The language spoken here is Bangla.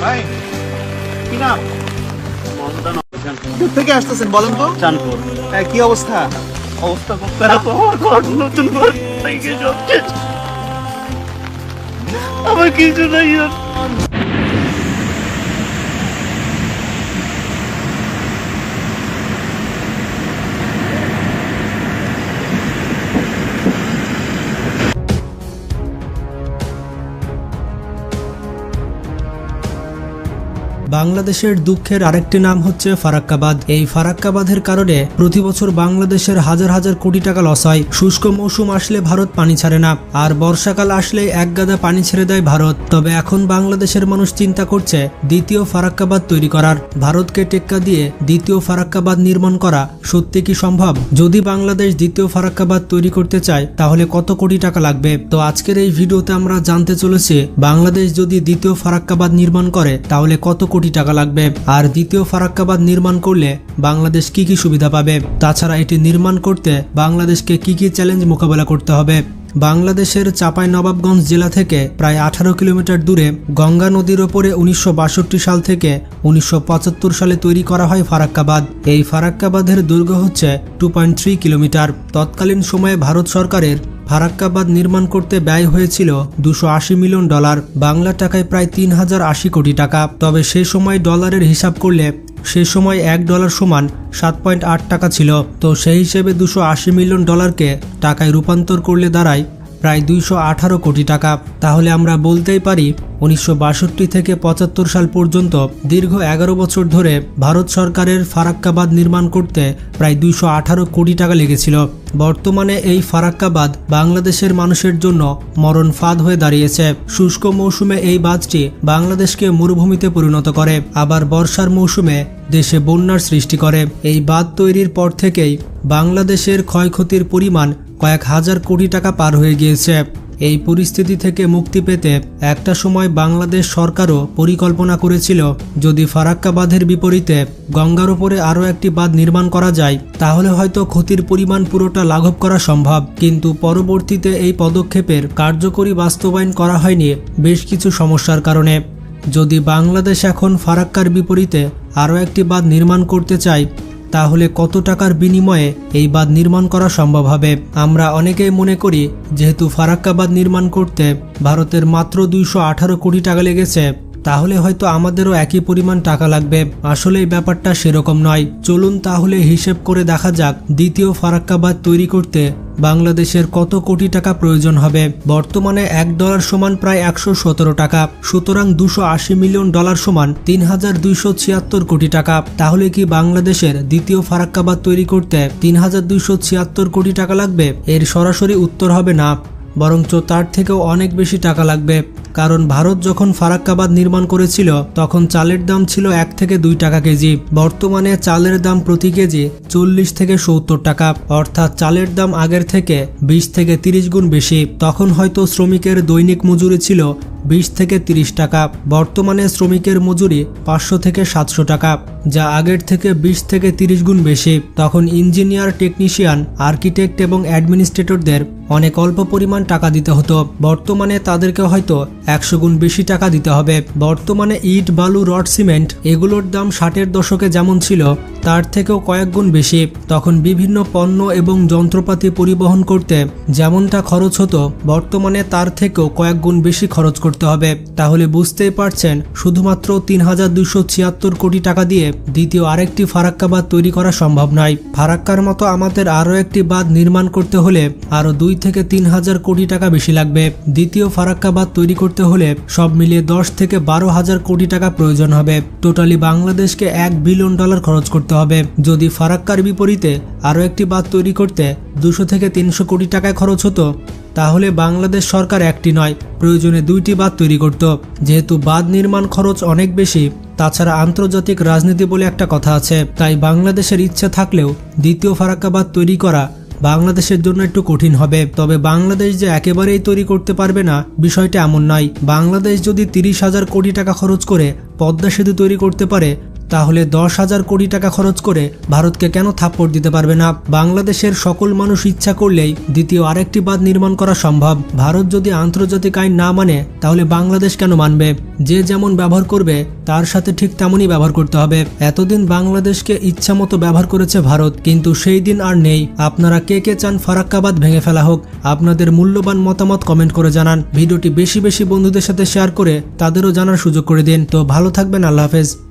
ভাই কি নাম? দূর থেকে আসতেছেন বলেন তো? চাঁদপুর। কি অবস্থা? অবস্থা খুব খারাপ, আমার ঘর নতুন ঘর থেকে সব শেষ। আমার কিছু নাই আর। বাংলাদেশের দুঃখের আরেকটি নাম হচ্ছে ফারাক্কাবাদ। এই ফারাক্কাবাদের কারণে প্রতি বছর বাংলাদেশের হাজার হাজার কোটি টাকা লস হয়। শুষ্ক মৌসুম আসলে ভারত পানি ছাড়ে না, আর বর্ষাকাল আসলে এক গাদা পানি ছেড়ে দেয় ভারত। তবে এখন বাংলাদেশের মানুষ চিন্তা করছে দ্বিতীয় ফারাক্কাবাদ তৈরি করার। ভারতকে টেক্কা দিয়ে দ্বিতীয় ফারাক্কাবাদ নির্মাণ করা সত্যি কি সম্ভব? যদি বাংলাদেশ দ্বিতীয় ফারাক্কাবাদ তৈরি করতে চায় তাহলে কত কোটি টাকা লাগবে? তো আজকের এই ভিডিওতে আমরা জানতে চলেছি বাংলাদেশ যদি দ্বিতীয় ফারাক্কাবাদ নির্মাণ করে তাহলে কত কোটি টাকা লাগবে, আর দ্বিতীয় ফারাক্কাবাদ নির্মাণ করলে বাংলাদেশ কি কি সুবিধা পাবে, তাছাড়া এটি নির্মাণ করতে বাংলাদেশকে কি কি চ্যালেঞ্জ মোকাবেলা করতে হবে। বাংলাদেশের চাঁপাইনবাবগঞ্জ জেলা থেকে প্রায় 18 কিলোমিটার দূরে গঙ্গা নদীর ওপরে 1962 সাল থেকে 1975 সালে তৈরি করা হয় ফারাক্কাবাদ। এই ফারাক্কাবাদের দৈর্ঘ্য হচ্ছে 2.3 কিলোমিটার। তৎকালীন সময়ে ভারত সরকারের ফারাক্কাবাদ নির্মাণ করতে ব্যয় হয়েছিল $280 মিলিয়ন, বাংলা টাকায় প্রায় 3080 কোটি টাকা। তবে সে সময় ডলারের হিসাব করলে সে সময় $1 সমান 7.8 টাকা ছিল। তো সেই হিসেবে $280 মিলিয়ন টাকায় রূপান্তর করলে দাঁড়ায় প্রায় 218 কোটি টাকা। তাহলে আমরা বলতেই পারি 1962 থেকে 75 সাল পর্যন্ত দীর্ঘ 11 বছর ধরে ভারত সরকারের ফারাক্কাবাদ নির্মাণ করতে প্রায় 218 কোটি টাকা লেগেছিল। বর্তমানে এই ফারাক্কাবাদ বাংলাদেশের মানুষের জন্য মরণ ফাঁদ হয়ে দাঁড়িয়েছে। শুষ্ক মৌসুমে এই বাঁধটি বাংলাদেশকে মরুভূমিতে পরিণত করে, আবার বর্ষার মৌসুমে দেশে বন্যার সৃষ্টি করে। এই বাঁধ তৈরির পর থেকেই বাংলাদেশের ক্ষয়ক্ষতির পরিমাণ কয়েক হাজার কোটি টাকা পার হয়ে গিয়েছে। এই পরিস্থিতি থেকে মুক্তি পেতে একটা সময় বাংলাদেশ সরকারও পরিকল্পনা করেছিল যদি ফারাক্কা বাঁধের বিপরীতে গঙ্গার উপরে আরও একটি বাঁধ নির্মাণ করা যায় তাহলে হয়তো ক্ষতির পরিমাণ পুরোটা লাঘব করা সম্ভব। কিন্তু পরবর্তীতে এই পদক্ষেপের কার্যকরী বাস্তবায়ন করা হয়নি বেশ কিছু সমস্যার কারণে। যদি বাংলাদেশ এখন ফারাক্কার বিপরীতে আরও একটি বাঁধ নির্মাণ করতে চায় তাহলে কত টাকার বিনিময়ে এই বাঁধ নির্মাণ করা সম্ভব হবে? আমরা অনেকেই মনে করি যেহেতু ফারাক্কাবাদ নির্মাণ করতে ভারতের মাত্র 218 কোটি টাকা লেগেছে তাহলে হয়তো আমাদেরও একই পরিমাণ টাকা লাগবে। আসলে এই ব্যাপারটা সেরকম নয়। চলুন তাহলে হিসেব করে দেখা যাক দ্বিতীয় ফারাক্কাবাদ তৈরি করতে বাংলাদেশের কত কোটি টাকা প্রয়োজন হবে। বর্তমানে $1 সমান প্রায় 117 টাকা, সুতরাং $280 মিলিয়ন সমান 3276 কোটি টাকা। তাহলে কি বাংলাদেশের দ্বিতীয় ফারাক্কাবাদ তৈরি করতে 3276 কোটি টাকা লাগবে? এর সরাসরি উত্তর হবে না, বরঞ্চ তার থেকেও অনেক বেশি টাকা লাগবে। কারণ ভারত যখন ফারাক্কাবাদ নির্মাণ করেছিল তখন চালের দাম ছিল 1 থেকে 2 টাকা কেজি। বর্তমানে চালের দাম প্রতি কেজি 40 থেকে 70 টাকা, অর্থাৎ চালের দাম আগের থেকে 20 থেকে 30 গুণ বেশি। তখন হয়তো শ্রমিকের দৈনিক মজুরি ছিল 20 থেকে 30 টাকা, বর্তমানে শ্রমিকের মজুরি 500 থেকে 700 টাকা, যা আগের থেকে 20 থেকে 30 গুণ বেশি। তখন ইঞ্জিনিয়ার, টেকনিশিয়ান, আর্কিটেক্ট এবং অ্যাডমিনিস্ট্রেটরদের অনেক অল্প পরিমাণ টাকা দিতে হতো, বর্তমানে তাদেরকে হয়তো 100 গুণ বেশি টাকা দিতে হবে। বর্তমানে ইট, বালু, রড, সিমেন্ট এগুলোর দাম 60-এর দশকে যেমন ছিল তার থেকেও কয়েক গুণ বেশি। তখন বিভিন্ন পণ্য এবং যন্ত্রপাতি পরিবহন করতে যেমনটা খরচ হতো বর্তমানে তার থেকেও কয়েক গুণ বেশি খরচ করতে হবে। তাহলে বুঝতেই পারছেন শুধুমাত্র 3276 কোটি টাকা দিয়ে দ্বিতীয় আরেকটি ফারাক্কাবাদ তৈরি করা সম্ভব নয়। ফারাক্কার মতো আমাদের আরও একটি বাঁধ নির্মাণ করতে হলে আরও 2 থেকে 3000 কোটি টাকা বেশি লাগবে। দ্বিতীয় ফারাক্কাবাদ তৈরি করতে হলে সব মিলিয়ে 10 থেকে 12,000 কোটি টাকা প্রয়োজন হবে। টোটালি বাংলাদেশকে $1 বিলিয়ন খরচ করতে হবে। যদি ফারাক্কার বিপরীতে আরও একটি বাঁধ তৈরি করতে 200 থেকে 300 কোটি টাকায় খরচ হতো তাহলে বাংলাদেশ সরকার একটি নয় প্রয়োজনে 2টি বাঁধ তৈরি করত। যেহেতু বাঁধ নির্মাণ খরচ অনেক বেশি, তাছাড়া আন্তর্জাতিক রাজনীতি বলে একটা কথা আছে, তাই বাংলাদেশের ইচ্ছে থাকলেও দ্বিতীয় ফারাক্কাবাদ তৈরি করা বাংলাদেশের জন্য একটু কঠিন হবে। তবে বাংলাদেশ যে একেবারেই তৈরি করতে পারবে না বিষয়টা এমন নয়। বাংলাদেশ যদি 30,000 কোটি টাকা খরচ করে পদ্মা সেতু তৈরি করতে পারে তাহলে 10,000 কোটি টাকা খরচ করে ভারতকে কেন থাপ্পড় দিতে পারবে না? বাংলাদেশের সকল মানুষ ইচ্ছা করলেই দ্বিতীয় আরেকটি বাঁধ নির্মাণ করা সম্ভব। ভারত যদি আন্তর্জাতিক আইন না মানে তাহলে বাংলাদেশ কেন মানবে? যে যেমন ব্যবহার করবে তার সাথে ঠিক তেমনই ব্যবহার করতে হবে। এতদিন বাংলাদেশকে ইচ্ছা মতো ব্যবহার করেছে ভারত, কিন্তু সেই দিন আর নেই। আপনারা কে কে চান ফারাক্কা বাঁধ ভেঙে ফেলা হোক? আপনাদের মূল্যবান মতামত কমেন্ট করে জানান। ভিডিওটি বেশি বেশি বন্ধুদের সাথে শেয়ার করে তাদেরও জানার সুযোগ করে দিন। তো ভালো থাকবেন, আল্লাহ হাফেজ।